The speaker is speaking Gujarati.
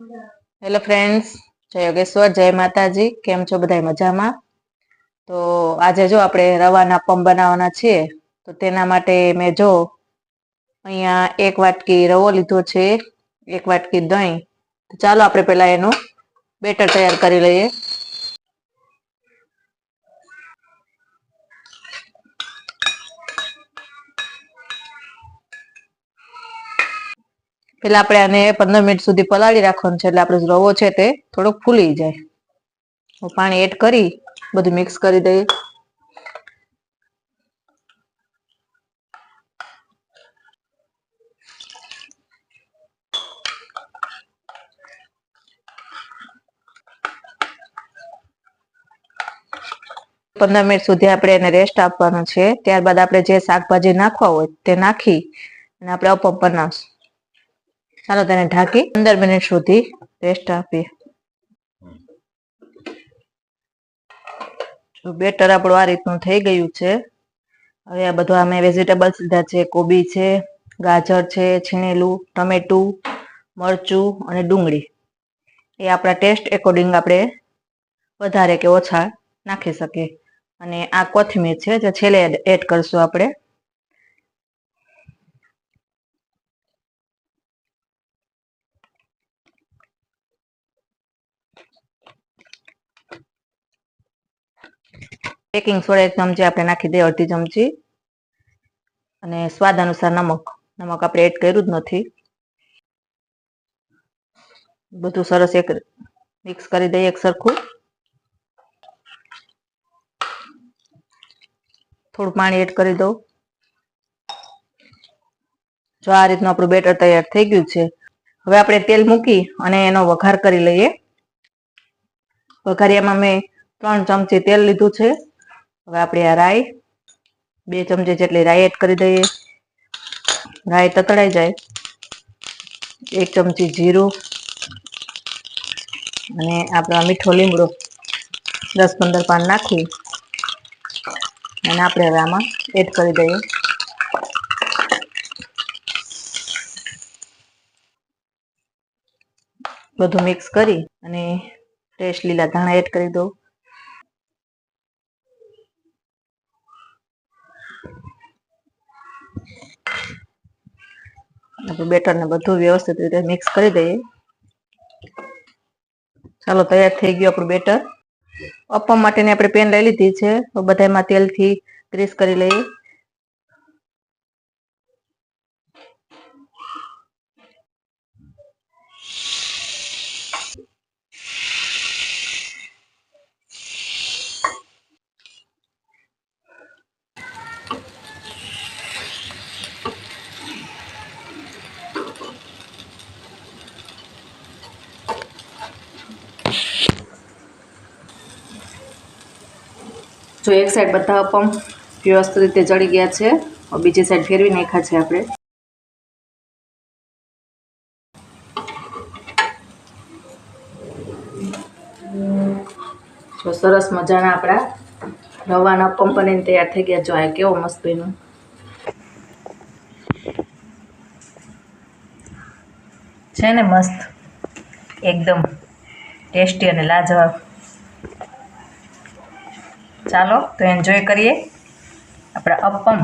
હેલો ફ્રેન્ડ્સ, જય યોગેશ્વર, જય માતાજી. કેમ છો બધા મજામાં? તો આજે જો આપણે રવાના પમ બનાવવાના છીએ, તો તેના માટે મેં જો અહીંયા 1 વાટકી રવો લીધો છે, 1 વાટકી દહીં. તો ચાલો આપણે પહેલા એનું બેટર તૈયાર કરી લઈએ. પેલા આપણે આને 15 મિનિટ સુધી પલાળી રાખવાનું છે, એટલે આપણો રવો છે તે થોડોક ફૂલી જાય. પાણી એડ કરી બધું મિક્સ કરી દઈએ. પંદર મિનિટ સુધી આપણે એને રેસ્ટ આપવાનો છે. ત્યારબાદ આપણે જે શાકભાજી નાખવા હોય તે નાખી અને આપણે અપમ બનાવશું. ચાલો તેને ઢાંકી 15 મિનિટ સુધી રેસ્ટ આપીએ. બેટર આપણું આ રીતનું થઈ ગયું છે. હવે આ બધું અમે વેજીટેબલ્સ લીધા છે. કોબી છે, ગાજર છે, છીણેલું ટમેટું, મરચું અને ડુંગળી. એ આપણા ટેસ્ટ એકોર્ડિંગ આપણે વધારે કે ઓછા નાખી શકીએ. અને આ કોથમીર છે જે છેલ્લે એડ કરશું આપણે. બેકિંગ સોડા 1 ચમચી આપણે નાખી દઈએ, અડધી ચમચી. અને સ્વાદ અનુસાર નમક આપણે એડ કર્યું જ નથી. બધું સરસ એક મિક્સ કરી દઈએ એક સરખું. થોડું પાણી એડ કરી દઉં. જો આ રીતનું આપણું બેટર તૈયાર થઈ ગયું છે. હવે આપણે તેલ મૂકી અને એનો વઘાર કરી લઈએ. વઘારિયામાં મેં 3 ચમચી તેલ લીધું છે. હવે આપણે આ રાઈ 2 ચમચી જેટલી રાઈ એડ કરી દઈએ. રાઈ તતડાઈ જાય 1 ચમચી જીરું અને આપણો મીઠો લીમડો 10-15 પાન નાખી અને આપણે હવે આમાં એડ કરી દઈએ. બધું મિક્સ કરી અને ફ્રેશ લીલા ધાણા એડ કરી દઉં. આપણે બેટરને બધું વ્યવસ્થિત રીતે મિક્સ કરી દઈએ. ચાલો, તૈયાર થઈ ગયું આપણું બેટર. અપમ માટેની આપણે પેન લઈ લીધી છે. તો બધામાં તેલથી ગ્રીસ કરી લઈએ. જો એક સાઈડ બધા અપમ વ્યવસ્થિત રીતે ચડી ગયા છે, બીજી સાઈડ ફેરવી નાખ્યા છે આપણે. જો સરસ મજાના આપણા રવાના અપમ બનીને તૈયાર થઈ ગયા. જો આ કેવો મસ્ત બન્યો છે ને, મસ્ત એકદમ ટેસ્ટી અને લાજવાબ. ચાલો તો એન્જોય કરીએ આપણા અપમ.